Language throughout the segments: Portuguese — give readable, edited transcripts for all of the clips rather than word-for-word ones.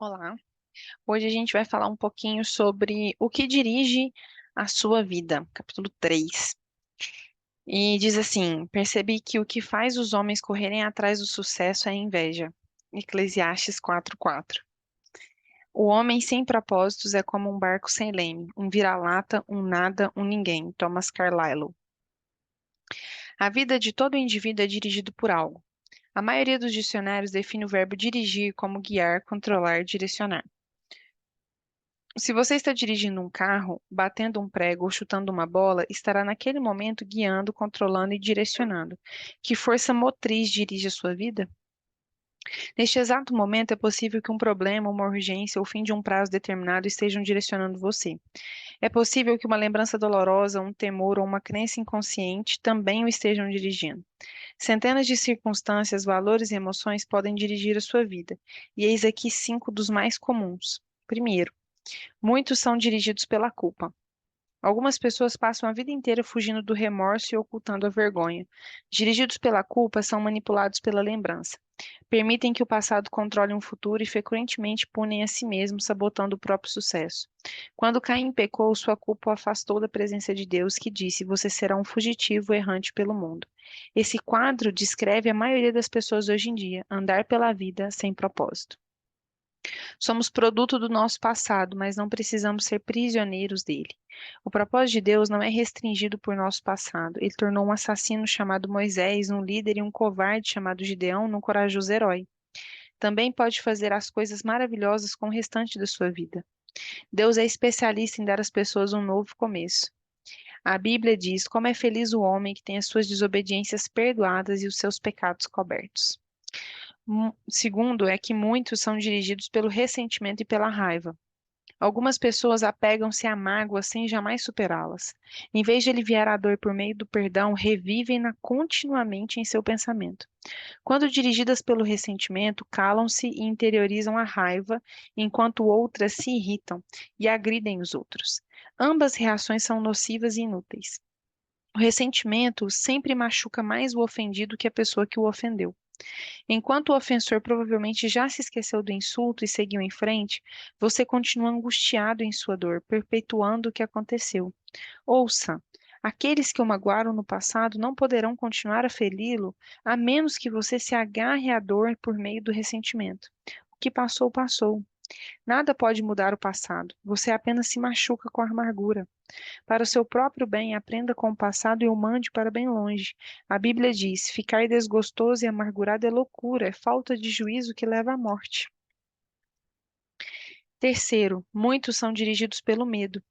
Olá, hoje a gente vai falar um pouquinho sobre o que dirige a sua vida, capítulo 3. E diz assim: percebi que o que faz os homens correrem atrás do sucesso é a inveja. Eclesiastes 4:4. O homem sem propósitos é como um barco sem leme, um vira-lata, um nada, um ninguém. Thomas Carlyle. A vida de todo indivíduo é dirigido por algo. A maioria dos dicionários define o verbo dirigir como guiar, controlar, direcionar. Se você está dirigindo um carro, batendo um prego ou chutando uma bola, estará naquele momento guiando, controlando e direcionando. Que força motriz dirige a sua vida? Neste exato momento, é possível que um problema, uma urgência ou o fim de um prazo determinado estejam direcionando você. É possível que uma lembrança dolorosa, um temor ou uma crença inconsciente também o estejam dirigindo. Centenas de circunstâncias, valores e emoções podem dirigir a sua vida. E eis aqui 5 dos mais comuns. Primeiro, muitos são dirigidos pela culpa. Algumas pessoas passam a vida inteira fugindo do remorso e ocultando a vergonha. Dirigidos pela culpa, são manipulados pela lembrança. Permitem que o passado controle um futuro e frequentemente punem a si mesmos, sabotando o próprio sucesso. Quando Caim pecou, sua culpa o afastou da presença de Deus, que disse: Você será um fugitivo errante pelo mundo. Esse quadro descreve a maioria das pessoas hoje em dia, andar pela vida sem propósito. Somos produto do nosso passado, mas não precisamos ser prisioneiros dele. O propósito de Deus não é restringido por nosso passado. Ele tornou um assassino chamado Moisés, um líder e um covarde chamado Gideão, num corajoso herói. Também pode fazer as coisas maravilhosas com o restante da sua vida. Deus é especialista em dar às pessoas um novo começo. A Bíblia diz: Como é feliz o homem que tem as suas desobediências perdoadas e os seus pecados cobertos. Segundo, é que muitos são dirigidos pelo ressentimento e pela raiva. Algumas pessoas apegam-se a mágoas sem jamais superá-las. Em vez de aliviar a dor por meio do perdão, revivem-na continuamente em seu pensamento. Quando dirigidas pelo ressentimento, calam-se e interiorizam a raiva, enquanto outras se irritam e agridem os outros. Ambas reações são nocivas e inúteis. O ressentimento sempre machuca mais o ofendido que a pessoa que o ofendeu. Enquanto o ofensor provavelmente já se esqueceu do insulto e seguiu em frente, você continua angustiado em sua dor, perpetuando o que aconteceu. Ouça, aqueles que o magoaram no passado não poderão continuar a feri-lo a menos que você se agarre à dor por meio do ressentimento. O que passou, passou. Nada pode mudar o passado. Você apenas se machuca com a amargura. Para o seu próprio bem, aprenda com o passado e o mande para bem longe. A Bíblia diz: ficar desgostoso e amargurado é loucura, é falta de juízo que leva à morte. Terceiro, muitos são dirigidos pelo medo.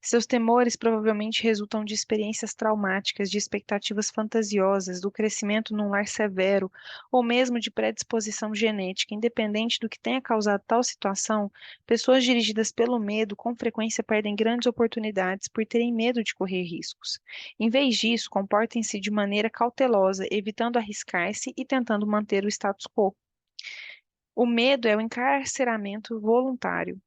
Seus temores provavelmente resultam de experiências traumáticas, de expectativas fantasiosas, do crescimento num lar severo, ou mesmo de predisposição genética. Independente do que tenha causado tal situação, pessoas dirigidas pelo medo com frequência perdem grandes oportunidades por terem medo de correr riscos. Em vez disso, comportem-se de maneira cautelosa, evitando arriscar-se e tentando manter o status quo. O medo é o encarceramento voluntário,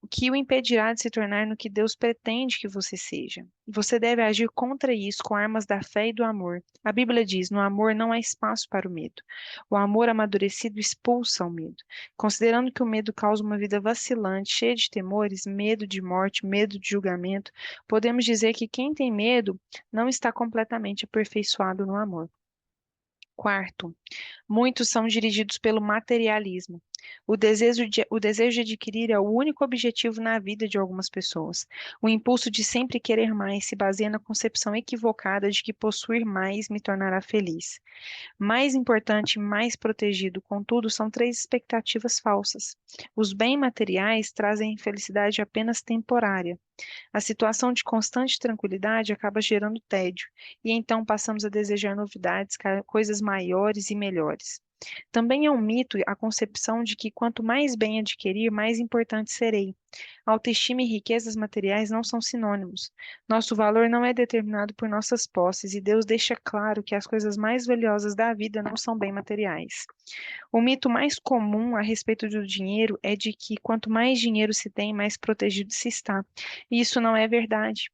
o que o impedirá de se tornar no que Deus pretende que você seja. Você deve agir contra isso com armas da fé e do amor. A Bíblia diz: no amor não há espaço para o medo. O amor amadurecido expulsa o medo. Considerando que o medo causa uma vida vacilante, cheia de temores, medo de morte, medo de julgamento, podemos dizer que quem tem medo não está completamente aperfeiçoado no amor. Quarto, muitos são dirigidos pelo materialismo. O desejo de adquirir é o único objetivo na vida de algumas pessoas. O impulso de sempre querer mais se baseia na concepção equivocada de que possuir mais me tornará feliz. Mais importante e mais protegido, contudo, são três expectativas falsas. Os bens materiais trazem felicidade apenas temporária. A situação de constante tranquilidade acaba gerando tédio, e então passamos a desejar novidades, coisas maiores e melhores. Também é um mito a concepção de que quanto mais bem adquirir, mais importante serei. Autoestima e riquezas materiais não são sinônimos. Nosso valor não é determinado por nossas posses, e Deus deixa claro que as coisas mais valiosas da vida não são bem materiais. O mito mais comum a respeito do dinheiro é de que quanto mais dinheiro se tem, mais protegido se está. E isso não é verdade.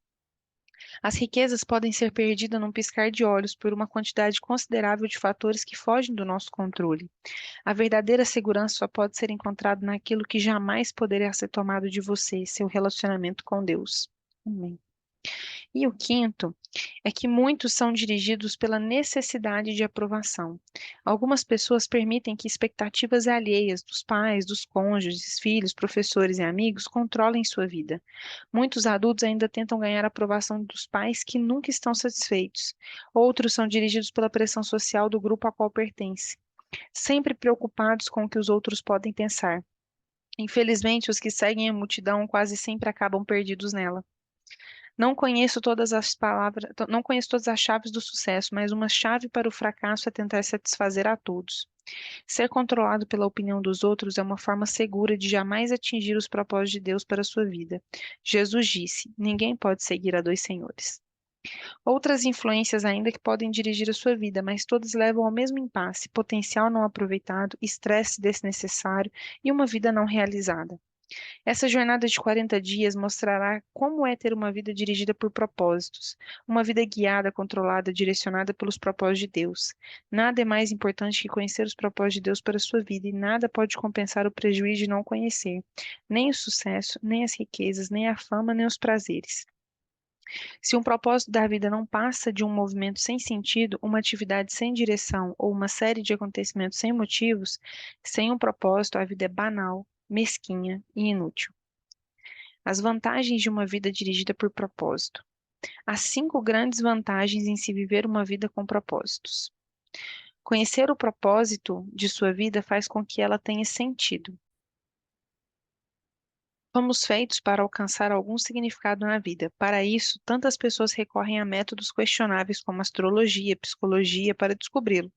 As riquezas podem ser perdidas num piscar de olhos por uma quantidade considerável de fatores que fogem do nosso controle. A verdadeira segurança só pode ser encontrada naquilo que jamais poderá ser tomado de você, seu relacionamento com Deus. Amém. E o quinto é que muitos são dirigidos pela necessidade de aprovação. Algumas pessoas permitem que expectativas alheias dos pais, dos cônjuges, filhos, professores e amigos controlem sua vida. Muitos adultos ainda tentam ganhar a aprovação dos pais que nunca estão satisfeitos. Outros são dirigidos pela pressão social do grupo a qual pertence, sempre preocupados com o que os outros podem pensar. Infelizmente, os que seguem a multidão quase sempre acabam perdidos nela. Não conheço todas as chaves do sucesso, mas uma chave para o fracasso é tentar satisfazer a todos. Ser controlado pela opinião dos outros é uma forma segura de jamais atingir os propósitos de Deus para a sua vida. Jesus disse: ninguém pode seguir a dois senhores. Outras influências ainda que podem dirigir a sua vida, mas todas levam ao mesmo impasse: potencial não aproveitado, estresse desnecessário e uma vida não realizada. Essa jornada de 40 dias mostrará como é ter uma vida dirigida por propósitos, uma vida guiada, controlada, direcionada pelos propósitos de Deus. Nada é mais importante que conhecer os propósitos de Deus para a sua vida, e nada pode compensar o prejuízo de não conhecer, nem o sucesso, nem as riquezas, nem a fama, nem os prazeres. Se um propósito da vida não passa de um movimento sem sentido, uma atividade sem direção ou uma série de acontecimentos sem motivos, sem um propósito, a vida é banal, mesquinha e inútil. As vantagens de uma vida dirigida por propósito. Há 5 grandes vantagens em se viver uma vida com propósitos. Conhecer o propósito de sua vida faz com que ela tenha sentido. Fomos feitos para alcançar algum significado na vida. Para isso, tantas pessoas recorrem a métodos questionáveis como astrologia, psicologia para descobri-lo.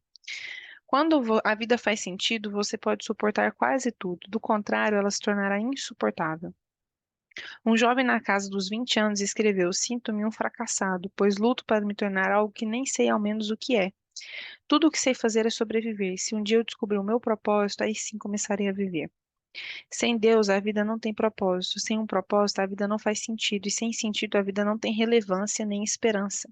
Quando a vida faz sentido, você pode suportar quase tudo. Do contrário, ela se tornará insuportável. Um jovem na casa dos 20 anos escreveu: sinto-me um fracassado, pois luto para me tornar algo que nem sei ao menos o que é. Tudo o que sei fazer é sobreviver. Se um dia eu descobrir o meu propósito, aí sim começarei a viver. Sem Deus, a vida não tem propósito. Sem um propósito, a vida não faz sentido. E sem sentido, a vida não tem relevância nem esperança.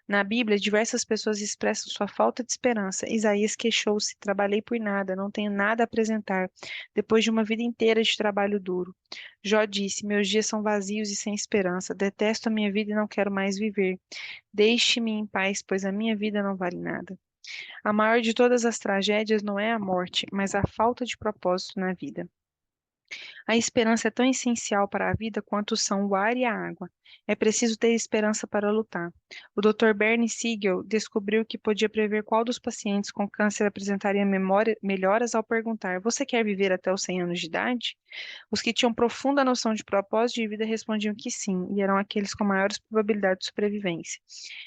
Na Bíblia, diversas pessoas expressam sua falta de esperança. Isaías queixou-se: trabalhei por nada, não tenho nada a apresentar, depois de uma vida inteira de trabalho duro. Jó disse: meus dias são vazios e sem esperança. Detesto a minha vida e não quero mais viver. Deixe-me em paz, pois a minha vida não vale nada. A maior de todas as tragédias não é a morte, mas a falta de propósito na vida. A esperança é tão essencial para a vida quanto são o ar e a água. É preciso ter esperança para lutar. O Dr. Bernie Siegel descobriu que podia prever qual dos pacientes com câncer apresentaria melhoras ao perguntar: você quer viver até os 100 anos de idade? Os que tinham profunda noção de propósito de vida respondiam que sim, e eram aqueles com maiores probabilidades de sobrevivência.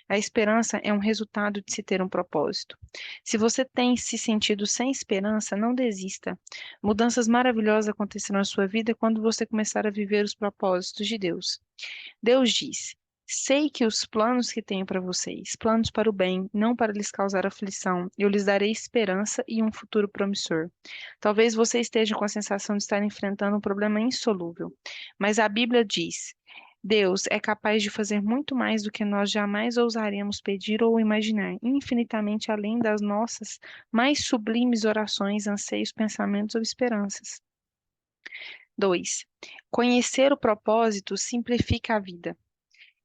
A esperança é um resultado de se ter um propósito. Se você tem se sentido sem esperança, não desista. Mudanças maravilhosas acontecerão na sua vida quando você começar a viver os propósitos de Deus. Deus diz: sei que os planos que tenho para vocês, planos para o bem, não para lhes causar aflição, eu lhes darei esperança e um futuro promissor. Talvez você esteja com a sensação de estar enfrentando um problema insolúvel, mas a Bíblia diz: Deus é capaz de fazer muito mais do que nós jamais ousaríamos pedir ou imaginar, infinitamente além das nossas mais sublimes orações, anseios, pensamentos ou esperanças. 2. Conhecer o propósito simplifica a vida.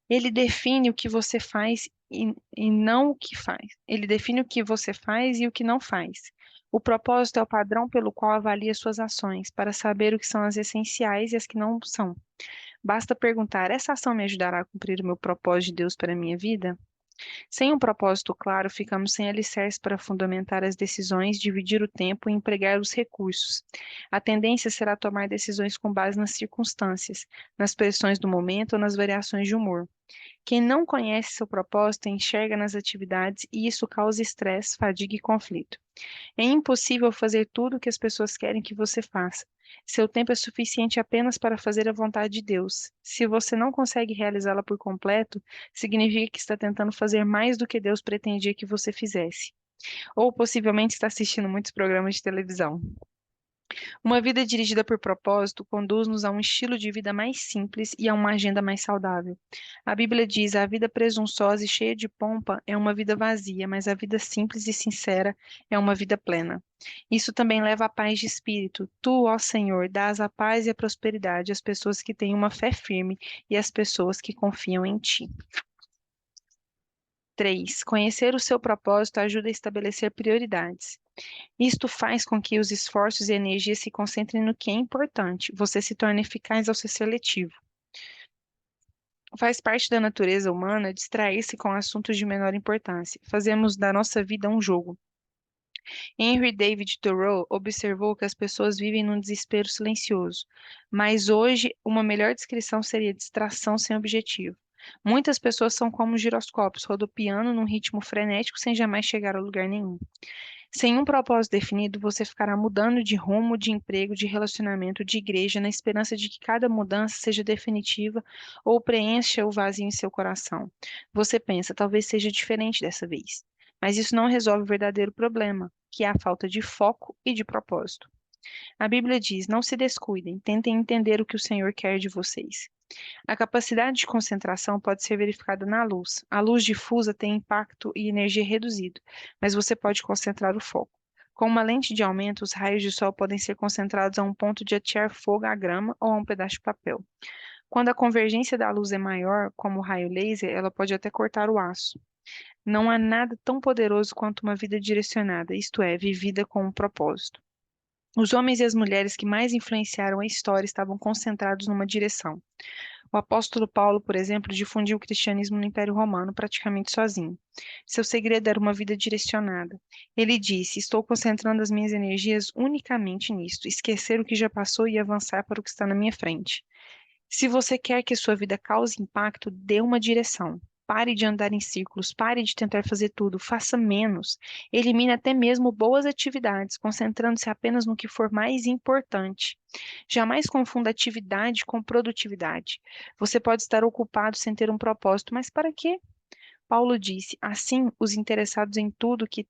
Ele define o que você faz e não o que faz. Ele define o que você faz e o que não faz. O propósito é o padrão pelo qual avalia suas ações, para saber o que são as essenciais e as que não são. Basta perguntar: essa ação me ajudará a cumprir o meu propósito de Deus para a minha vida? Sem um propósito claro, ficamos sem alicerce para fundamentar as decisões, dividir o tempo e empregar os recursos. A tendência será tomar decisões com base nas circunstâncias, nas pressões do momento ou nas variações de humor. Quem não conhece seu propósito enxerga nas atividades e isso causa estresse, fadiga e conflito. É impossível fazer tudo o que as pessoas querem que você faça. Seu tempo é suficiente apenas para fazer a vontade de Deus. Se você não consegue realizá-la por completo, significa que está tentando fazer mais do que Deus pretendia que você fizesse. Ou possivelmente está assistindo muitos programas de televisão. Uma vida dirigida por propósito conduz-nos a um estilo de vida mais simples e a uma agenda mais saudável. A Bíblia diz: a vida presunçosa e cheia de pompa é uma vida vazia, mas a vida simples e sincera é uma vida plena. Isso também leva à paz de espírito. Tu, ó Senhor, dás a paz e a prosperidade às pessoas que têm uma fé firme e às pessoas que confiam em ti. 3. Conhecer o seu propósito ajuda a estabelecer prioridades. Isto faz com que os esforços e energias se concentrem no que é importante. Você se torna eficaz ao ser seletivo. Faz parte da natureza humana distrair-se com assuntos de menor importância. Fazemos da nossa vida um jogo. Henry David Thoreau observou que as pessoas vivem num desespero silencioso, mas hoje uma melhor descrição seria distração sem objetivo. Muitas pessoas são como giroscópios, rodopiando num ritmo frenético sem jamais chegar a lugar nenhum. Sem um propósito definido, você ficará mudando de rumo, de emprego, de relacionamento, de igreja, na esperança de que cada mudança seja definitiva ou preencha o vazio em seu coração. Você pensa, talvez seja diferente dessa vez. Mas isso não resolve o verdadeiro problema, que é a falta de foco e de propósito. A Bíblia diz: não se descuidem, tentem entender o que o Senhor quer de vocês. A capacidade de concentração pode ser verificada na luz. A luz difusa tem impacto e energia reduzido, mas você pode concentrar o foco. Com uma lente de aumento, os raios de sol podem ser concentrados a um ponto de atear fogo à grama ou a um pedaço de papel. Quando a convergência da luz é maior, como o raio laser, ela pode até cortar o aço. Não há nada tão poderoso quanto uma vida direcionada, isto é, vivida com um propósito. Os homens e as mulheres que mais influenciaram a história estavam concentrados numa direção. O apóstolo Paulo, por exemplo, difundiu o cristianismo no Império Romano praticamente sozinho. Seu segredo era uma vida direcionada. Ele disse: estou concentrando as minhas energias unicamente nisto, esquecer o que já passou e avançar para o que está na minha frente. Se você quer que sua vida cause impacto, dê uma direção. Pare de andar em círculos, pare de tentar fazer tudo, faça menos. Elimine até mesmo boas atividades, concentrando-se apenas no que for mais importante. Jamais confunda atividade com produtividade. Você pode estar ocupado sem ter um propósito, mas para quê? Paulo disse: assim, os interessados em tudo que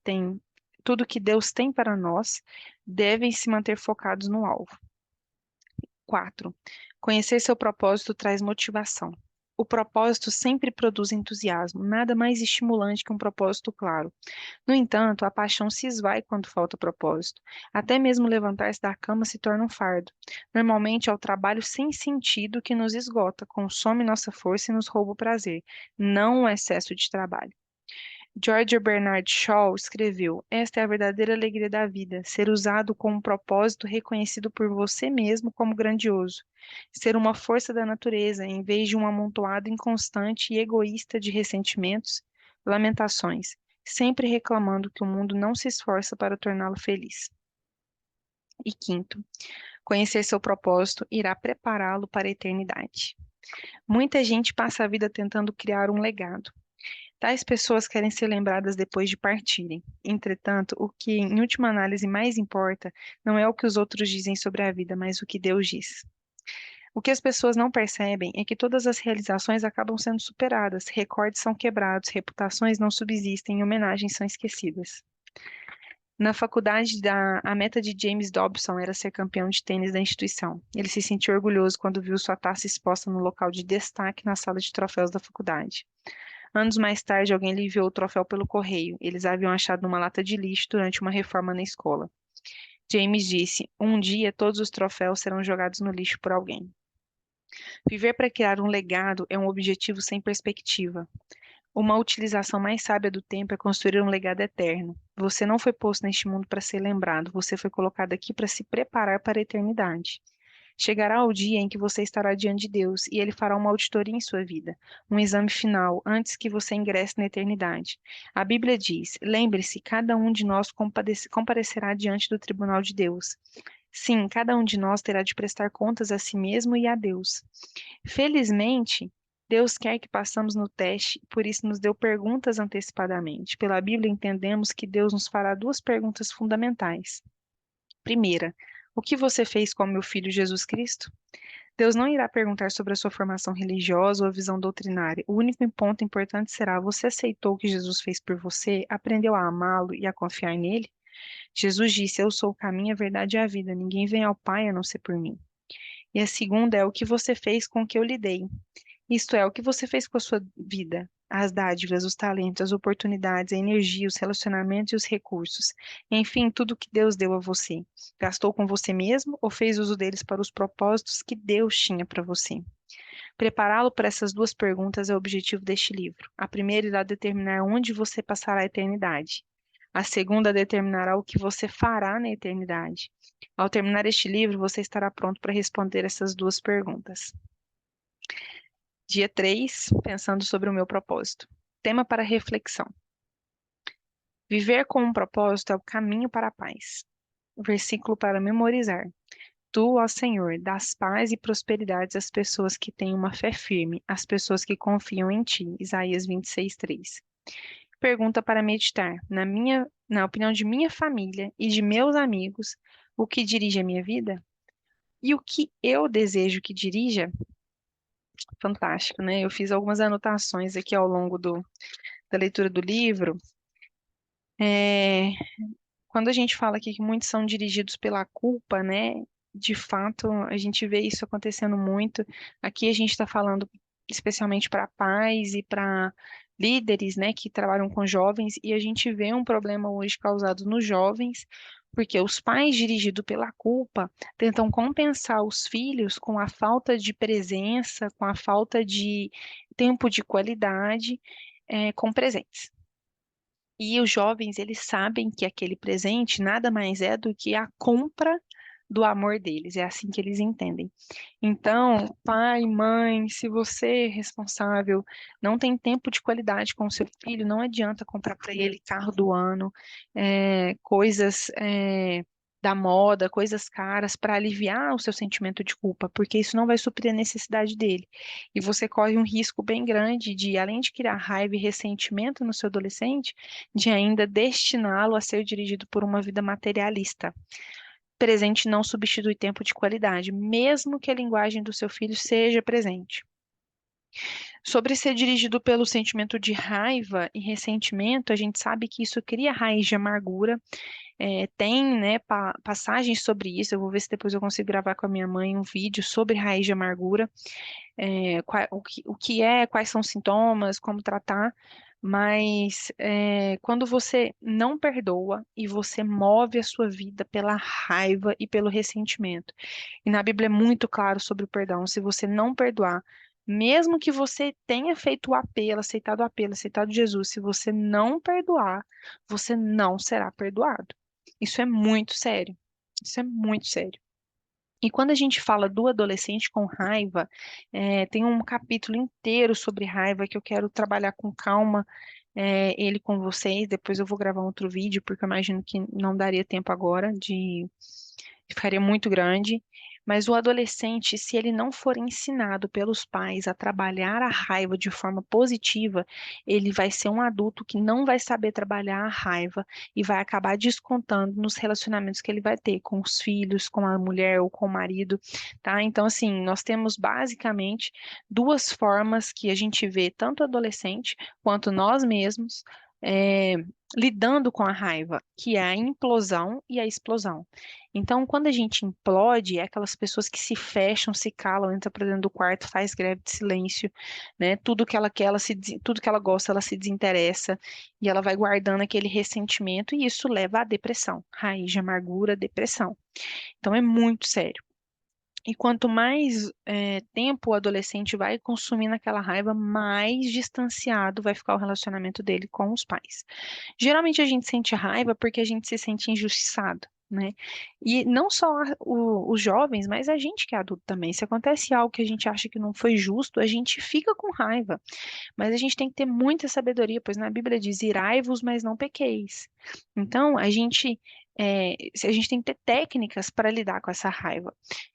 Deus tem para nós, devem se manter focados no alvo. 4. Conhecer seu propósito traz motivação. O propósito sempre produz entusiasmo, nada mais estimulante que um propósito claro. No entanto, a paixão se esvai quando falta propósito. Até mesmo levantar-se da cama se torna um fardo. Normalmente é o trabalho sem sentido que nos esgota, consome nossa força e nos rouba o prazer, não o excesso de trabalho. George Bernard Shaw escreveu: esta é a verdadeira alegria da vida, ser usado com um propósito reconhecido por você mesmo como grandioso. Ser uma força da natureza, em vez de um amontoado inconstante e egoísta de ressentimentos, lamentações, sempre reclamando que o mundo não se esforça para torná-lo feliz. E quinto, conhecer seu propósito irá prepará-lo para a eternidade. Muita gente passa a vida tentando criar um legado. Tais pessoas querem ser lembradas depois de partirem. Entretanto, o que em última análise mais importa não é o que os outros dizem sobre a vida, mas o que Deus diz. O que as pessoas não percebem é que todas as realizações acabam sendo superadas, recordes são quebrados, reputações não subsistem e homenagens são esquecidas. Na faculdade, a meta de James Dobson era ser campeão de tênis da instituição. Ele se sentiu orgulhoso quando viu sua taça exposta no local de destaque na sala de troféus da faculdade. Anos mais tarde, alguém lhe enviou o troféu pelo correio. Eles haviam achado numa lata de lixo durante uma reforma na escola. James disse: um dia todos os troféus serão jogados no lixo por alguém. Viver para criar um legado é um objetivo sem perspectiva. Uma utilização mais sábia do tempo é construir um legado eterno. Você não foi posto neste mundo para ser lembrado, você foi colocado aqui para se preparar para a eternidade. Chegará o dia em que você estará diante de Deus e ele fará uma auditoria em sua vida, um exame final, antes que você ingresse na eternidade. A Bíblia diz: lembre-se, cada um de nós comparecerá diante do tribunal de Deus. Sim, cada um de nós terá de prestar contas a si mesmo e a Deus. Felizmente, Deus quer que passamos no teste, por isso nos deu perguntas antecipadamente. Pela Bíblia, entendemos que Deus nos fará duas perguntas fundamentais. Primeira, o que você fez com o meu filho Jesus Cristo? Deus não irá perguntar sobre a sua formação religiosa ou a visão doutrinária. O único ponto importante será: você aceitou o que Jesus fez por você, aprendeu a amá-lo e a confiar nele? Jesus disse: Eu sou o caminho, a verdade e a vida. Ninguém vem ao Pai a não ser por mim. E a segunda é o que você fez com o que eu lhe dei. Isto é, o que você fez com a sua vida, as dádivas, os talentos, as oportunidades, a energia, os relacionamentos e os recursos. Enfim, tudo que Deus deu a você. Gastou com você mesmo ou fez uso deles para os propósitos que Deus tinha para você? Prepará-lo para essas duas perguntas é o objetivo deste livro. A primeira irá determinar onde você passará a eternidade. A segunda determinará o que você fará na eternidade. Ao terminar este livro, você estará pronto para responder essas duas perguntas. Dia 3, pensando sobre o meu propósito. Tema para reflexão. Viver com um propósito é o caminho para a paz. Versículo para memorizar. Tu, ó Senhor, dás paz e prosperidade às pessoas que têm uma fé firme, às pessoas que confiam em ti. Isaías 26:3. Pergunta para meditar. Na opinião de minha família e de meus amigos, o que dirige a minha vida? E o que eu desejo que dirija? Fantástico, né? Eu fiz algumas anotações aqui ao longo da leitura do livro. É, Quando a gente fala aqui que muitos são dirigidos pela culpa, né? De fato, a gente vê isso acontecendo muito. Aqui a gente está falando especialmente para pais e para líderes, né, que trabalham com jovens, e a gente vê um problema hoje causado nos jovens, porque os pais, dirigidos pela culpa, tentam compensar os filhos com a falta de presença, com a falta de tempo de qualidade, com presentes. E os jovens, eles sabem que aquele presente nada mais é do que a compra do amor deles. É assim que eles entendem. Então, pai, mãe, se você é responsável, não tem tempo de qualidade com o seu filho, não adianta comprar para ele carro do ano, coisas, da moda, coisas caras para aliviar o seu sentimento de culpa, porque isso não vai suprir a necessidade dele. E você corre um risco bem grande de, além de criar raiva e ressentimento no seu adolescente, de ainda destiná-lo a ser dirigido por uma vida materialista. Presente não substitui tempo de qualidade, mesmo que a linguagem do seu filho seja presente. Sobre ser dirigido pelo sentimento de raiva e ressentimento, a gente sabe que isso cria raiz de amargura. Tem, né, passagens sobre isso. Eu vou ver se depois eu consigo gravar com a minha mãe um vídeo sobre raiz de amargura, o que é, quais são os sintomas, como tratar. Mas quando você não perdoa e você move a sua vida pela raiva e pelo ressentimento, e na Bíblia é muito claro sobre o perdão, se você não perdoar, mesmo que você tenha feito o apelo, aceitado Jesus, se você não perdoar, você não será perdoado. Isso é muito sério. Isso é muito sério. E quando a gente fala do adolescente com raiva, tem um capítulo inteiro sobre raiva que eu quero trabalhar com calma, ele com vocês. Depois eu vou gravar outro vídeo, porque eu imagino que não daria tempo agora ficaria muito grande. Mas o adolescente, se ele não for ensinado pelos pais a trabalhar a raiva de forma positiva, ele vai ser um adulto que não vai saber trabalhar a raiva e vai acabar descontando nos relacionamentos que ele vai ter com os filhos, com a mulher ou com o marido, tá? Então, assim, nós temos basicamente duas formas que a gente vê tanto o adolescente quanto nós mesmos. é, Lidando com a raiva, que é a implosão e a explosão. Então, quando a gente implode, é aquelas pessoas que se fecham, se calam, entra para dentro do quarto, faz greve de silêncio, né? Tudo que ela quer, tudo que ela gosta, ela se desinteressa e ela vai guardando aquele ressentimento e isso leva à depressão, raiz de amargura, depressão. Então, é muito sério. E quanto mais tempo o adolescente vai consumindo aquela raiva, mais distanciado vai ficar o relacionamento dele com os pais. Geralmente a gente sente raiva porque a gente se sente injustiçado, né? E não só os jovens, mas a gente que é adulto também. Se acontece algo que a gente acha que não foi justo, a gente fica com raiva. Mas a gente tem que ter muita sabedoria, pois na Bíblia diz: irai-vos, mas não pequeis. Então, a gente tem que ter técnicas para lidar com essa raiva.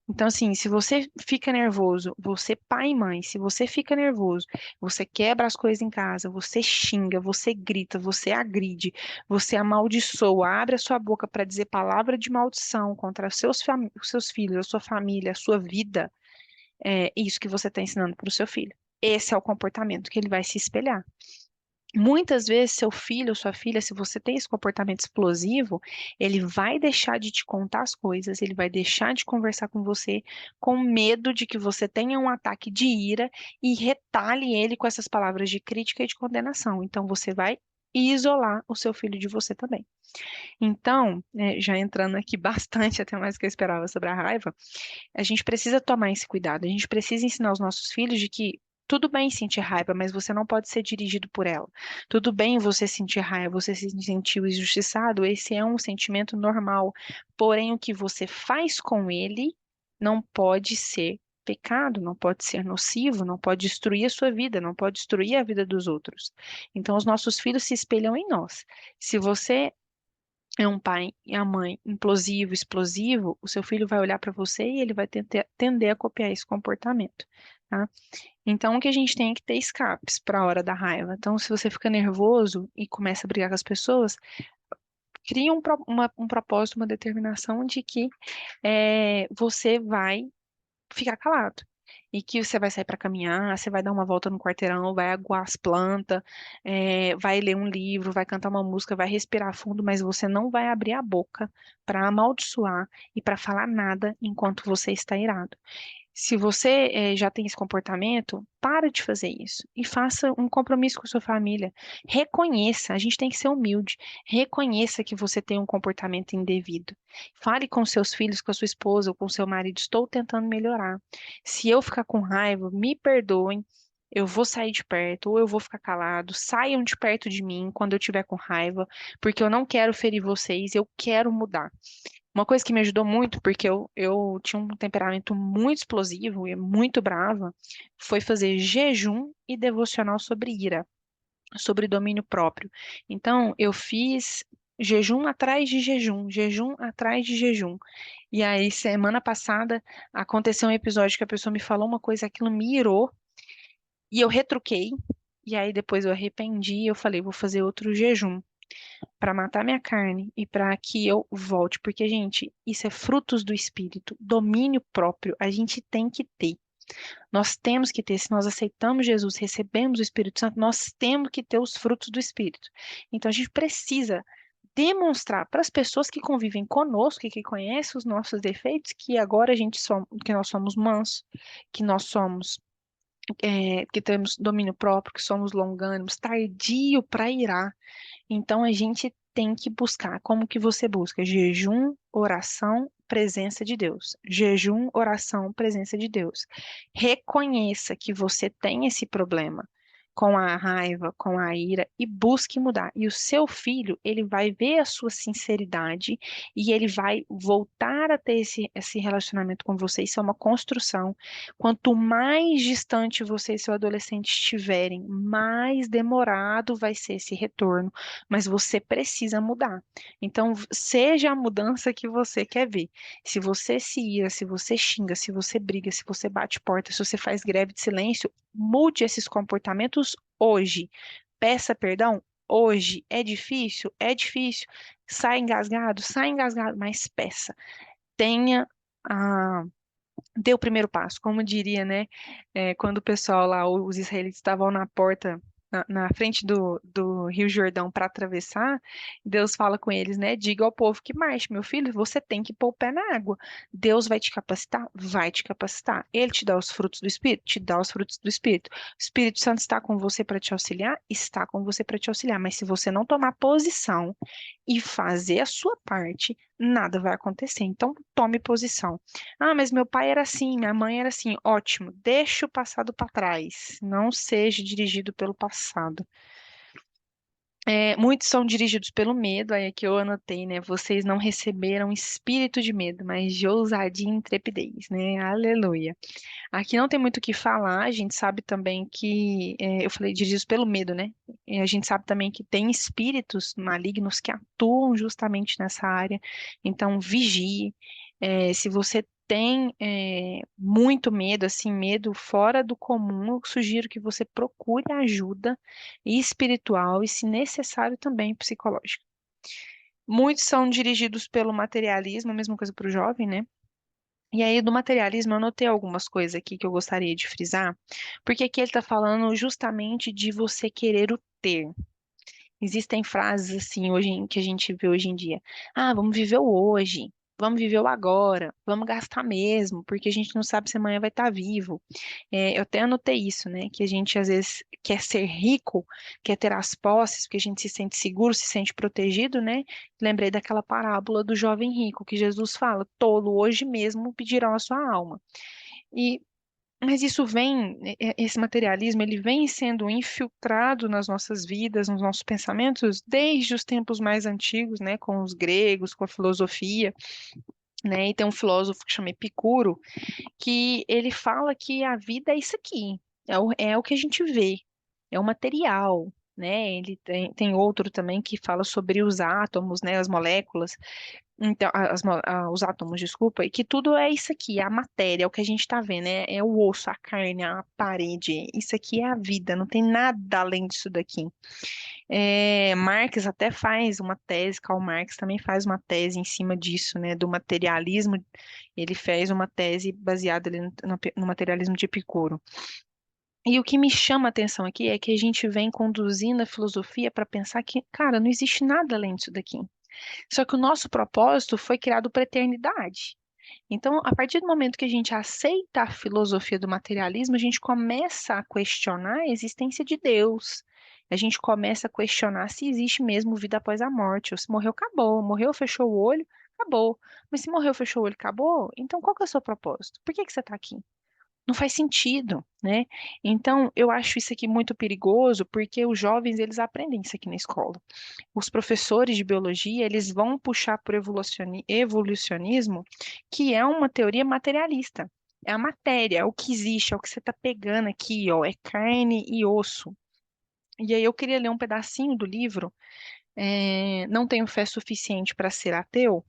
Então, assim, se você fica nervoso, você pai e mãe, se você fica nervoso, você quebra as coisas em casa, você xinga, você grita, você agride, você amaldiçoa, abre a sua boca para dizer palavra de maldição contra os seus filhos, a sua família, a sua vida, é isso que você está ensinando para o seu filho. Esse é o comportamento que ele vai se espelhar. Muitas vezes, seu filho ou sua filha, se você tem esse comportamento explosivo, ele vai deixar de te contar as coisas, ele vai deixar de conversar com você com medo de que você tenha um ataque de ira e retalhe ele com essas palavras de crítica e de condenação. Então, você vai isolar o seu filho de você também. Então, já entrando aqui bastante, até mais do que eu esperava sobre a raiva, a gente precisa tomar esse cuidado. A gente precisa ensinar os nossos filhos de que tudo bem sentir raiva, mas você não pode ser dirigido por ela. Tudo bem você sentir raiva, você se sentiu injustiçado, esse é um sentimento normal. Porém, o que você faz com ele não pode ser pecado, não pode ser nocivo, não pode destruir a sua vida, não pode destruir a vida dos outros. Então, os nossos filhos se espelham em nós. Se você é um pai e a mãe implosivo, explosivo, o seu filho vai olhar para você e ele vai tender a copiar esse comportamento, tá? Então, o que a gente tem é que ter escapes para a hora da raiva. Então, se você fica nervoso e começa a brigar com as pessoas, cria um propósito, uma determinação de que você vai ficar calado. E que você vai sair para caminhar, você vai dar uma volta no quarteirão, vai aguar as plantas, vai ler um livro, vai cantar uma música, vai respirar fundo, mas você não vai abrir a boca para amaldiçoar e para falar nada enquanto você está irado. Se você já tem esse comportamento, para de fazer isso e faça um compromisso com a sua família. Reconheça, a gente tem que ser humilde. Reconheça que você tem um comportamento indevido. Fale com seus filhos, com a sua esposa ou com seu marido. Estou tentando melhorar. Se eu ficar com raiva, me perdoem. Eu vou sair de perto ou eu vou ficar calado. Saiam de perto de mim quando eu estiver com raiva, porque eu não quero ferir vocês, eu quero mudar. Uma coisa que me ajudou muito, porque eu tinha um temperamento muito explosivo e muito brava, foi fazer jejum e devocional sobre ira, sobre domínio próprio. Então, eu fiz jejum atrás de jejum, jejum atrás de jejum. E aí, semana passada, aconteceu um episódio que a pessoa me falou uma coisa, aquilo me irou, e eu retruquei. E aí, depois eu arrependi, e eu falei, vou fazer outro jejum para matar minha carne e para que eu volte, porque, gente, isso é frutos do Espírito, domínio próprio, a gente tem que ter. Nós temos que ter, se nós aceitamos Jesus, recebemos o Espírito Santo, nós temos que ter os frutos do Espírito. Então, a gente precisa demonstrar para as pessoas que convivem conosco e que conhecem os nossos defeitos que agora a gente somos, que nós somos mansos, que nós somos que temos domínio próprio, que somos longânimos, tardio para irar. Então a gente tem que buscar. Como que você busca? Jejum, oração, presença de Deus. Jejum, oração, presença de Deus. Reconheça que você tem esse problema com a raiva, com a ira e busque mudar. E o seu filho, ele vai ver a sua sinceridade e ele vai voltar a ter esse relacionamento com você. Isso é uma construção. Quanto mais distante você e seu adolescente estiverem, mais demorado vai ser esse retorno, mas você precisa mudar. Então, seja a mudança que você quer ver. Se você se ira, se você xinga, se você briga, se você bate porta, se você faz greve de silêncio, mude esses comportamentos hoje. Peça perdão hoje. É difícil? É difícil. Sai engasgado, mas peça. Tenha a dê o primeiro passo, como diria, né? Quando o pessoal lá, os israelitas estavam na porta, na frente do Rio Jordão para atravessar, Deus fala com eles, né? Diga ao povo que marche, meu filho, você tem que pôr o pé na água. Deus vai te capacitar? Vai te capacitar. Ele te dá os frutos do Espírito? Te dá os frutos do Espírito. O Espírito Santo está com você para te auxiliar? Está com você para te auxiliar. Mas se você não tomar posição e fazer a sua parte, nada vai acontecer. Então, tome posição. Ah, mas meu pai era assim, minha mãe era assim. Ótimo, deixa o passado para trás. Não seja dirigido pelo passado. Muitos são dirigidos pelo medo, aí aqui eu anotei, né? Vocês não receberam espírito de medo, mas de ousadia e intrepidez, né? Aleluia. Aqui não tem muito o que falar, a gente sabe também que, eu falei dirigidos pelo medo, né? E a gente sabe também que tem espíritos malignos que atuam justamente nessa área, então vigie. Se você tem muito medo, assim, medo fora do comum, eu sugiro que você procure ajuda espiritual e, se necessário, também psicológica. Muitos são dirigidos pelo materialismo, a mesma coisa para o jovem, né? E aí, do materialismo, eu anotei algumas coisas aqui que eu gostaria de frisar, porque aqui ele está falando justamente de você querer o ter. Existem frases assim hoje que a gente vê hoje em dia. Ah, vamos viver o hoje, vamos viver o agora, vamos gastar mesmo, porque a gente não sabe se amanhã vai estar vivo. Eu até anotei isso, né? Que a gente às vezes quer ser rico, quer ter as posses, porque a gente se sente seguro, se sente protegido, né? Lembrei daquela parábola do jovem rico que Jesus fala: tolo, hoje mesmo pedirão a sua alma. E mas isso vem, esse materialismo, ele vem sendo infiltrado nas nossas vidas, nos nossos pensamentos, desde os tempos mais antigos, né, com os gregos, com a filosofia, né, e tem um filósofo que chama Epicuro, que ele fala que a vida é isso aqui, é o que a gente vê, é o material, né, ele tem outro também que fala sobre os átomos, né, as moléculas, então, os átomos, desculpa, e que tudo é isso aqui, é a matéria, é o que a gente está vendo, é o osso, a carne, a parede, isso aqui é a vida, não tem nada além disso daqui. Marx até faz uma tese, Karl Marx também faz uma tese em cima disso, né, do materialismo, ele fez uma tese baseada ali no materialismo de Epicuro. E o que me chama a atenção aqui é que a gente vem conduzindo a filosofia para pensar que, cara, não existe nada além disso daqui. Só que o nosso propósito foi criado para a eternidade. Então, a partir do momento que a gente aceita a filosofia do materialismo, a gente começa a questionar a existência de Deus. A gente começa a questionar se existe mesmo vida após a morte, ou se morreu, acabou. Morreu, fechou o olho, acabou. Mas se morreu, fechou o olho, acabou, então qual que é o seu propósito? Por que que você está aqui? Não faz sentido, né? Então, eu acho isso aqui muito perigoso, porque os jovens, eles aprendem isso aqui na escola. Os professores de biologia, eles vão puxar por evolucionismo, que é uma teoria materialista. É a matéria, é o que existe, é o que você está pegando aqui, ó, é carne e osso. E aí eu queria ler um pedacinho do livro, Não Tenho Fé Suficiente para Ser Ateu,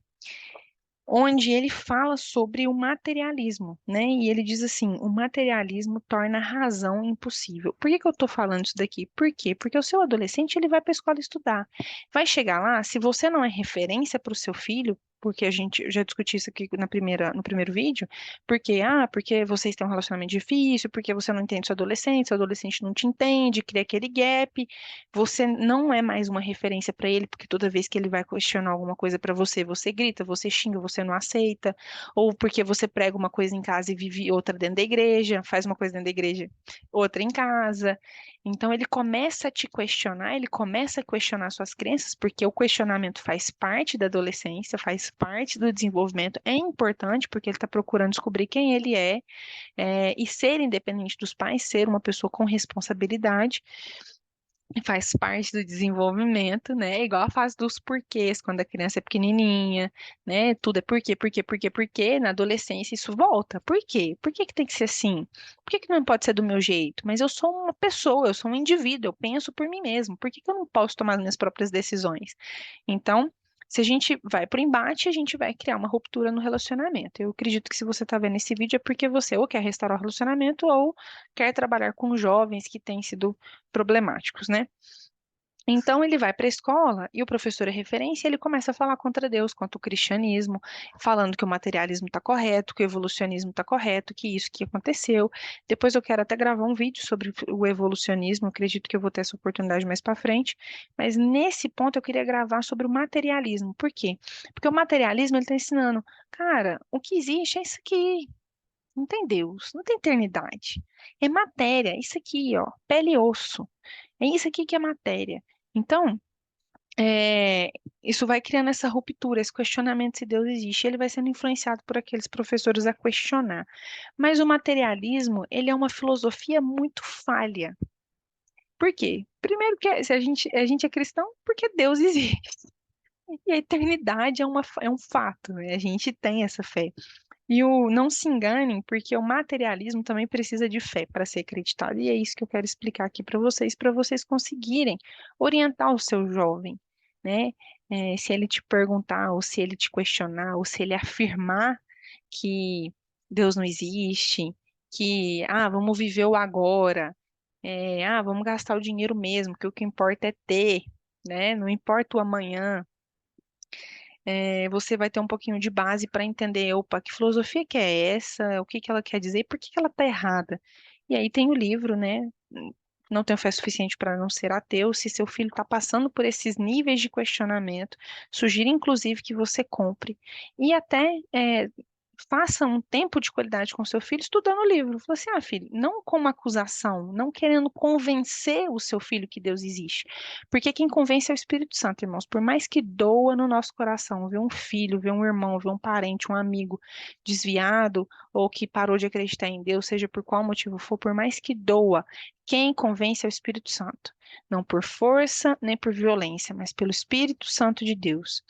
onde ele fala sobre o materialismo, né? E ele diz assim: o materialismo torna a razão impossível. Por que que eu estou falando isso daqui? Por quê? Porque o seu adolescente ele vai para a escola estudar. Vai chegar lá, se você não é referência para o seu filho, porque a gente eu já discuti isso aqui no primeiro vídeo, porque vocês têm um relacionamento difícil, porque você não entende seu adolescente não te entende, cria aquele gap, você não é mais uma referência para ele, porque toda vez que ele vai questionar alguma coisa para você, você grita, você xinga, você não aceita, ou porque você prega uma coisa em casa e vive outra dentro da igreja, faz uma coisa dentro da igreja, outra em casa. Então ele começa a te questionar, ele começa a questionar suas crenças, porque o questionamento faz parte da adolescência, faz parte do desenvolvimento, é importante porque ele está procurando descobrir quem ele e ser independente dos pais, ser uma pessoa com responsabilidade. Faz parte do desenvolvimento, né? Igual a fase dos porquês, quando a criança é pequenininha, né? Tudo é porquê. Na adolescência isso volta. Por quê? Por que que tem que ser assim? Por que que não pode ser do meu jeito? Mas eu sou uma pessoa, eu sou um indivíduo, eu penso por mim mesmo. Por que que eu não posso tomar as minhas próprias decisões? Então, se a gente vai para o embate, a gente vai criar uma ruptura no relacionamento. Eu acredito que se você está vendo esse vídeo é porque você ou quer restaurar o relacionamento ou quer trabalhar com jovens que têm sido problemáticos, né? Então ele vai para a escola e o professor é referência, e ele começa a falar contra Deus, contra o cristianismo, falando que o materialismo está correto, que o evolucionismo está correto, que isso que aconteceu. Depois eu quero até gravar um vídeo sobre o evolucionismo, acredito que eu vou ter essa oportunidade mais para frente, mas nesse ponto eu queria gravar sobre o materialismo. Por quê? Porque o materialismo ele está ensinando, cara, o que existe é isso aqui. Não tem Deus, não tem eternidade. É matéria, é isso aqui, ó, pele e osso. É isso aqui que é matéria. Então, é, isso vai criando essa ruptura, esse questionamento se Deus existe. Ele vai sendo influenciado por aqueles professores a questionar. Mas o materialismo, ele é uma filosofia muito falha. Por quê? Primeiro que se a gente é cristão porque Deus existe. E a eternidade é um fato, né? A gente tem essa fé. Não se enganem, porque o materialismo também precisa de fé para ser acreditado. E é isso que eu quero explicar aqui para vocês conseguirem orientar o seu jovem, né? Se ele te perguntar, ou se ele te questionar, ou se ele afirmar que Deus não existe, que, vamos viver o agora, vamos gastar o dinheiro mesmo, que o que importa é ter, né? Não importa o amanhã. você vai ter um pouquinho de base para entender, opa, que filosofia que é essa, o que que ela quer dizer e por que que ela está errada. E aí tem o livro, né? Não tenho fé suficiente para não ser ateu. Se seu filho está passando por esses níveis de questionamento, sugiro inclusive que você compre e até faça um tempo de qualidade com seu filho estudando o livro. Fala assim, filho, não como acusação, não querendo convencer o seu filho que Deus existe. Porque quem convence é o Espírito Santo, irmãos. Por mais que doa no nosso coração ver um filho, ver um irmão, ver um parente, um amigo desviado ou que parou de acreditar em Deus, seja por qual motivo for, por mais que doa, quem convence é o Espírito Santo. Não por força nem por violência, mas pelo Espírito Santo de Deus.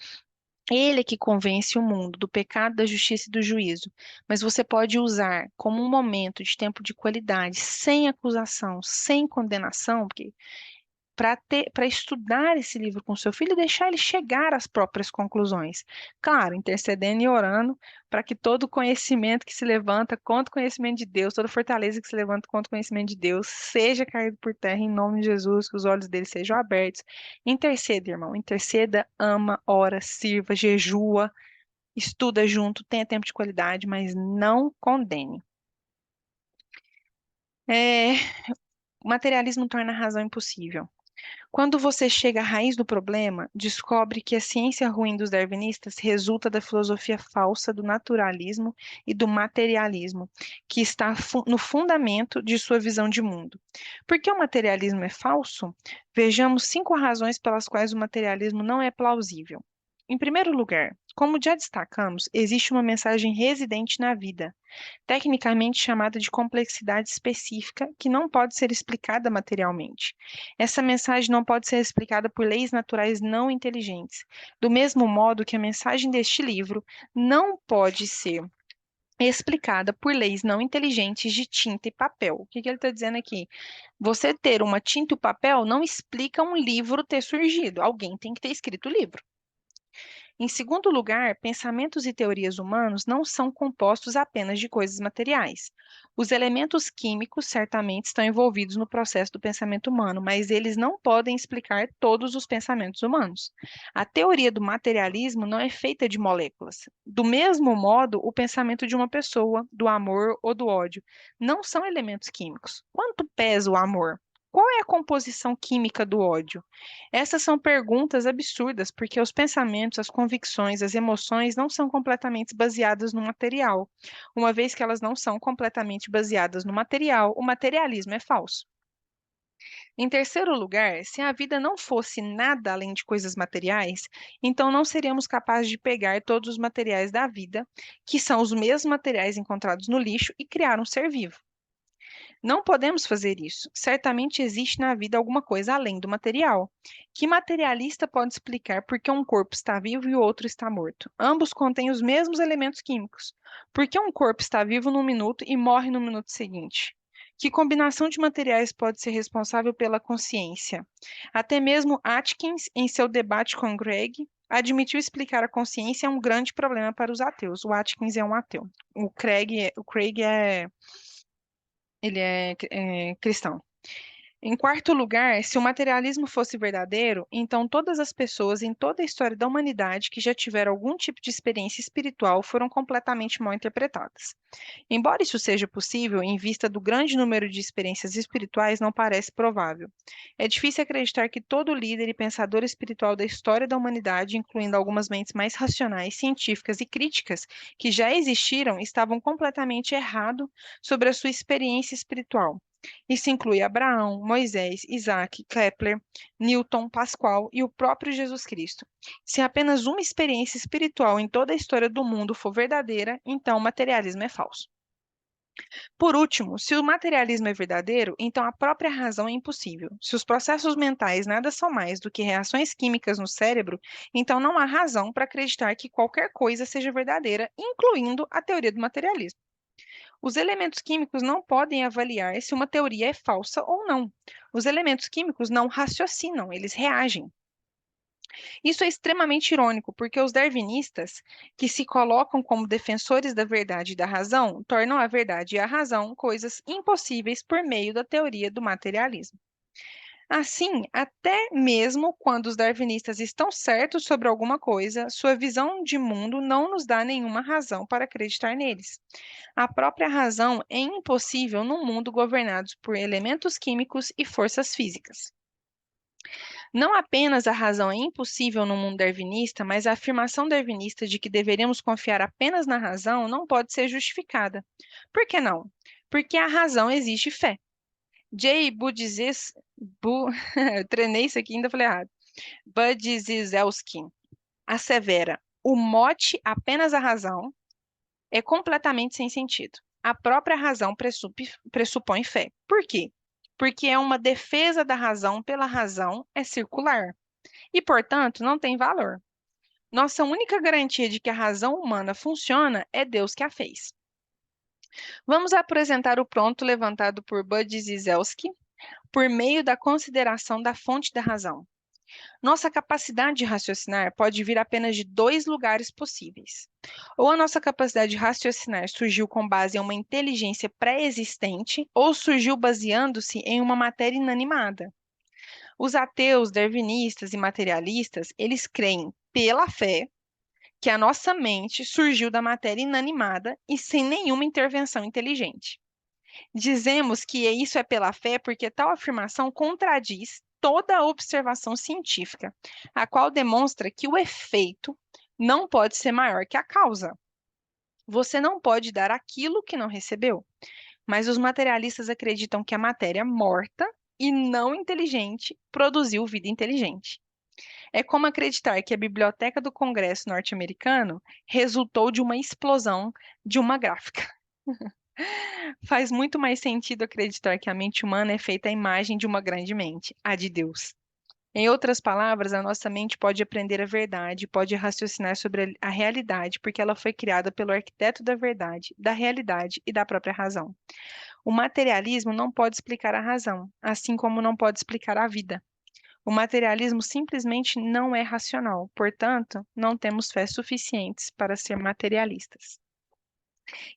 Ele é que convence o mundo do pecado, da justiça e do juízo. Mas você pode usar como um momento de tempo de qualidade, sem acusação, sem condenação, porque para estudar esse livro com seu filho e deixar ele chegar às próprias conclusões. Claro, intercedendo e orando para que todo conhecimento que se levanta contra o conhecimento de Deus, toda fortaleza que se levanta contra o conhecimento de Deus, seja caído por terra em nome de Jesus, que os olhos dele sejam abertos. Interceda, irmão, interceda, ama, ora, sirva, jejua, estuda junto, tenha tempo de qualidade, mas não condene. É, o materialismo torna a razão impossível. Quando você chega à raiz do problema, descobre que a ciência ruim dos darwinistas resulta da filosofia falsa do naturalismo e do materialismo, que está no fundamento de sua visão de mundo. Por que o materialismo é falso? Vejamos 5 razões pelas quais o materialismo não é plausível. Em primeiro lugar, como já destacamos, existe uma mensagem residente na vida, tecnicamente chamada de complexidade específica, que não pode ser explicada materialmente. Essa mensagem não pode ser explicada por leis naturais não inteligentes, do mesmo modo que a mensagem deste livro não pode ser explicada por leis não inteligentes de tinta e papel. O que que ele está dizendo aqui? Você ter uma tinta e o papel não explica um livro ter surgido. Alguém tem que ter escrito o livro. Em segundo lugar, pensamentos e teorias humanos não são compostos apenas de coisas materiais. Os elementos químicos certamente estão envolvidos no processo do pensamento humano, mas eles não podem explicar todos os pensamentos humanos. A teoria do materialismo não é feita de moléculas. Do mesmo modo, o pensamento de uma pessoa, do amor ou do ódio, não são elementos químicos. Quanto pesa o amor? Qual é a composição química do ódio? Essas são perguntas absurdas, porque os pensamentos, as convicções, as emoções não são completamente baseadas no material. Uma vez que elas não são completamente baseadas no material, o materialismo é falso. Em terceiro lugar, se a vida não fosse nada além de coisas materiais, então não seríamos capazes de pegar todos os materiais da vida, que são os mesmos materiais encontrados no lixo, e criar um ser vivo. Não podemos fazer isso. Certamente existe na vida alguma coisa além do material. Que materialista pode explicar por que um corpo está vivo e o outro está morto? Ambos contêm os mesmos elementos químicos. Por que um corpo está vivo num minuto e morre no minuto seguinte? Que combinação de materiais pode ser responsável pela consciência? Até mesmo Atkins, em seu debate com Craig, admitiu explicar a consciência é um grande problema para os ateus. O Atkins é um ateu. O Craig ele é cristão. Em quarto lugar, se o materialismo fosse verdadeiro, então todas as pessoas em toda a história da humanidade que já tiveram algum tipo de experiência espiritual foram completamente mal interpretadas. Embora isso seja possível, em vista do grande número de experiências espirituais, não parece provável. É difícil acreditar que todo líder e pensador espiritual da história da humanidade, incluindo algumas mentes mais racionais, científicas e críticas que já existiram, estavam completamente errados sobre a sua experiência espiritual. Isso inclui Abraão, Moisés, Isaac, Kepler, Newton, Pascoal e o próprio Jesus Cristo. Se apenas uma experiência espiritual em toda a história do mundo for verdadeira, então o materialismo é falso. Por último, se o materialismo é verdadeiro, então a própria razão é impossível. Se os processos mentais nada são mais do que reações químicas no cérebro, então não há razão para acreditar que qualquer coisa seja verdadeira, incluindo a teoria do materialismo. Os elementos químicos não podem avaliar se uma teoria é falsa ou não. Os elementos químicos não raciocinam, eles reagem. Isso é extremamente irônico, porque os darwinistas, que se colocam como defensores da verdade e da razão, tornam a verdade e a razão coisas impossíveis por meio da teoria do materialismo. Assim, até mesmo quando os darwinistas estão certos sobre alguma coisa, sua visão de mundo não nos dá nenhuma razão para acreditar neles. A própria razão é impossível num mundo governado por elementos químicos e forças físicas. Não apenas a razão é impossível no mundo darwinista, mas a afirmação darwinista de que deveríamos confiar apenas na razão não pode ser justificada. Por que não? Porque a razão exige fé. J. Budzisz, eu treinei isso aqui e ainda falei errado. Budziszewski assevera: o mote apenas a razão é completamente sem sentido. A própria razão pressupõe fé. Por quê? Porque é uma defesa da razão pela razão é circular e, portanto, não tem valor. Nossa única garantia de que a razão humana funciona é Deus que a fez. Vamos apresentar o pronto levantado por Budziszewski por meio da consideração da fonte da razão. Nossa capacidade de raciocinar pode vir apenas de dois lugares possíveis. Ou a nossa capacidade de raciocinar surgiu com base em uma inteligência pré-existente, ou surgiu baseando-se em uma matéria inanimada. Os ateus, darwinistas e materialistas, eles creem pela fé que a nossa mente surgiu da matéria inanimada e sem nenhuma intervenção inteligente. Dizemos que isso é pela fé porque tal afirmação contradiz toda a observação científica, a qual demonstra que o efeito não pode ser maior que a causa. Você não pode dar aquilo que não recebeu, mas os materialistas acreditam que a matéria morta e não inteligente produziu vida inteligente. É como acreditar que a Biblioteca do Congresso norte-americano resultou de uma explosão de uma gráfica. Faz muito mais sentido acreditar que a mente humana é feita à imagem de uma grande mente, a de Deus. Em outras palavras, a nossa mente pode aprender a verdade, pode raciocinar sobre a realidade, porque ela foi criada pelo arquiteto da verdade, da realidade e da própria razão. O materialismo não pode explicar a razão, assim como não pode explicar a vida. O materialismo simplesmente não é racional, portanto, não temos fé suficientes para ser materialistas.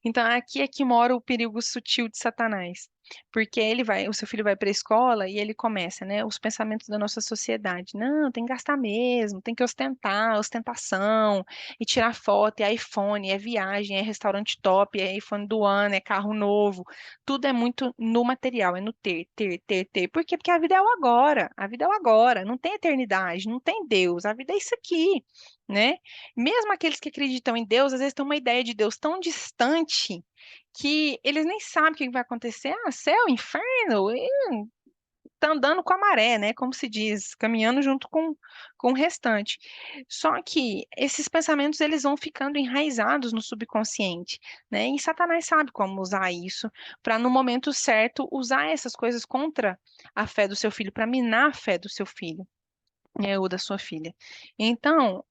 Então, aqui é que mora o perigo sutil de Satanás, porque o seu filho vai para a escola e ele começa, né, os pensamentos da nossa sociedade. Não, tem que gastar mesmo, tem que ostentar, ostentação, e tirar foto, é iPhone, é viagem, é restaurante top, é iPhone do ano, é carro novo. Tudo é muito no material, é no ter, ter, ter, ter. Por quê? Porque a vida é o agora, a vida é o agora, não tem eternidade, não tem Deus, a vida é isso aqui, né? Mesmo aqueles que acreditam em Deus, às vezes têm uma ideia de Deus tão distante que eles nem sabem o que vai acontecer. Ah, céu, inferno, e tá andando com a maré, né? Como se diz, caminhando junto com o restante. Só que esses pensamentos eles vão ficando enraizados no subconsciente, né? E Satanás sabe como usar isso para, no momento certo, usar essas coisas contra a fé do seu filho, para minar a fé do seu filho, ou da sua filha. Então,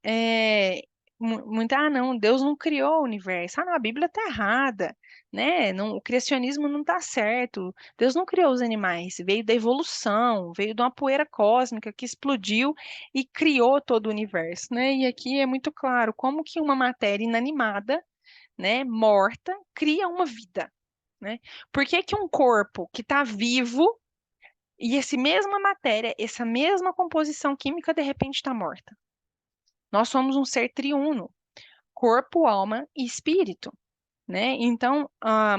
não, Deus não criou o universo. Ah, não, a Bíblia está errada, né? Não, o criacionismo não está certo. Deus não criou os animais, veio da evolução, veio de uma poeira cósmica que explodiu e criou todo o universo, né? E aqui é muito claro como que uma matéria inanimada, né, morta, cria uma vida, né? Por que que um corpo que está vivo e essa mesma matéria, essa mesma composição química, de repente está morta? Nós somos um ser triuno, corpo, alma e espírito, né? Então,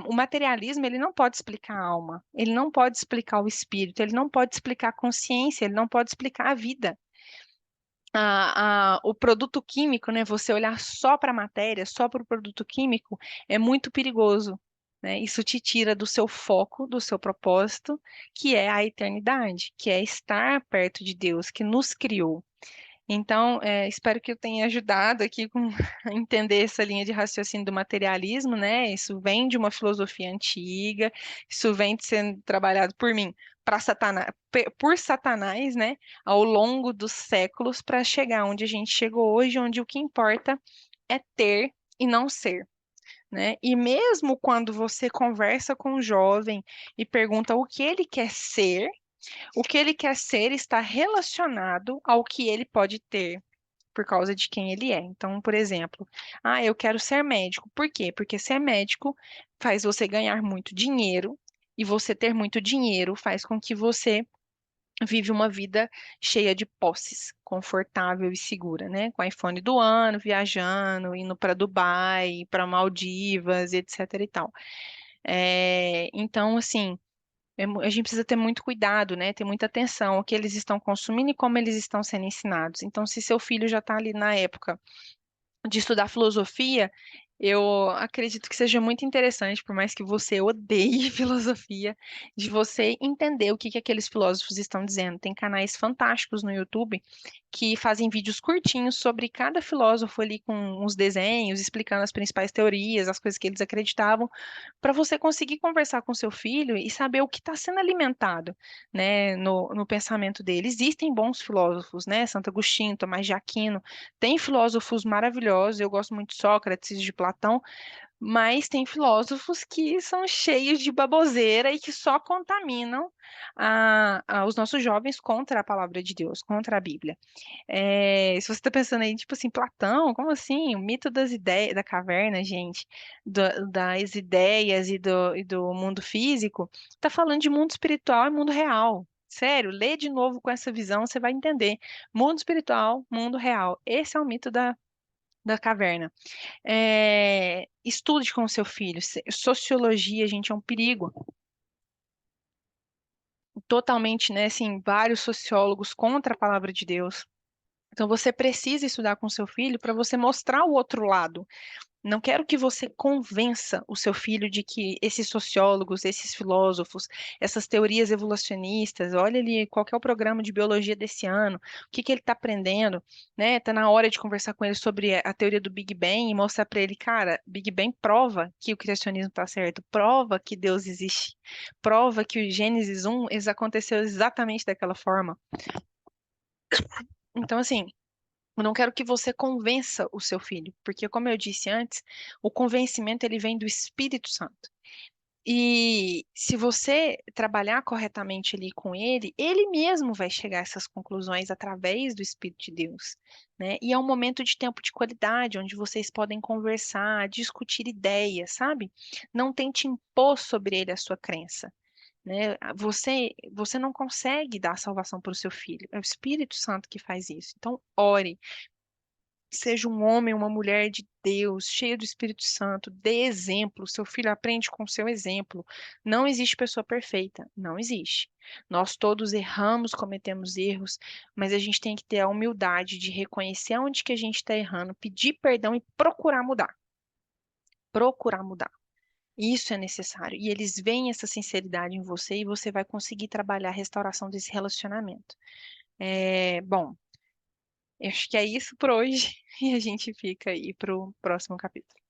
o materialismo, ele não pode explicar a alma, ele não pode explicar o espírito, ele não pode explicar a consciência, ele não pode explicar a vida. O produto químico, né? Você olhar só para a matéria, só para o produto químico, é muito perigoso, né? Isso te tira do seu foco, do seu propósito, que é a eternidade, que é estar perto de Deus, que nos criou. Então, espero que eu tenha ajudado aqui a entender essa linha de raciocínio do materialismo, né? Isso vem de uma filosofia antiga, isso vem de sendo trabalhado por mim, para Satanás, por Satanás, né? Ao longo dos séculos, para chegar onde a gente chegou hoje, onde o que importa é ter e não ser, né? E mesmo quando você conversa com um jovem e pergunta o que ele quer ser, o que ele quer ser está relacionado ao que ele pode ter por causa de quem ele é. Então, por exemplo, eu quero ser médico. Por quê? Porque ser médico faz você ganhar muito dinheiro e você ter muito dinheiro faz com que você vive uma vida cheia de posses, confortável e segura, né? Com iPhone do ano, viajando, indo para Dubai, para Maldivas, etc e tal. Então, assim, a gente precisa ter muito cuidado, né? Ter muita atenção ao que eles estão consumindo e como eles estão sendo ensinados. Então, se seu filho já está ali na época de estudar filosofia, eu acredito que seja muito interessante, por mais que você odeie filosofia, de você entender o que que aqueles filósofos estão dizendo. Tem canais fantásticos no YouTube que fazem vídeos curtinhos sobre cada filósofo ali com uns desenhos, explicando as principais teorias, as coisas que eles acreditavam, para você conseguir conversar com seu filho e saber o que está sendo alimentado, né, no pensamento dele. Existem bons filósofos, né? Santo Agostinho, Tomás de Aquino, tem filósofos maravilhosos, eu gosto muito de Sócrates, de Platão, mas tem filósofos que são cheios de baboseira e que só contaminam os nossos jovens contra a palavra de Deus, contra a Bíblia. Se você está pensando aí, tipo assim, Platão, como assim? O mito das ideias, da caverna, gente, das ideias e do mundo físico, tá falando de mundo espiritual e mundo real. Sério, lê de novo com essa visão, você vai entender. Mundo espiritual, mundo real. Esse é o mito da caverna. Estude com o seu filho. Sociologia, gente, é um perigo. Totalmente, né? Assim, vários sociólogos contra a palavra de Deus. Então, você precisa estudar com seu filho para você mostrar o outro lado. Não quero que você convença o seu filho de que esses sociólogos, esses filósofos, essas teorias evolucionistas, olha ali qual que é o programa de biologia desse ano, o que que ele está aprendendo, né? Tá na hora de conversar com ele sobre a teoria do Big Bang e mostrar para ele, cara, Big Bang prova que o criacionismo está certo, prova que Deus existe, prova que o Gênesis 1 aconteceu exatamente daquela forma. Então, assim, eu não quero que você convença o seu filho, porque como eu disse antes, o convencimento ele vem do Espírito Santo. E se você trabalhar corretamente ali com ele, ele mesmo vai chegar a essas conclusões através do Espírito de Deus, né? E é um momento de tempo de qualidade, onde vocês podem conversar, discutir ideias, sabe? Não tente impor sobre ele a sua crença, né? Você não consegue dar salvação para o seu filho, é o Espírito Santo que faz isso. Então, ore, seja um homem, uma mulher de Deus, cheio do Espírito Santo, dê exemplo. Seu filho aprende com seu exemplo. Não existe pessoa perfeita, não existe. Nós todos erramos, cometemos erros, mas a gente tem que ter a humildade de reconhecer onde que a gente está errando, pedir perdão e procurar mudar. Procurar mudar. Isso é necessário. E eles veem essa sinceridade em você e você vai conseguir trabalhar a restauração desse relacionamento. Bom, acho que é isso por hoje e a gente fica aí pro próximo capítulo.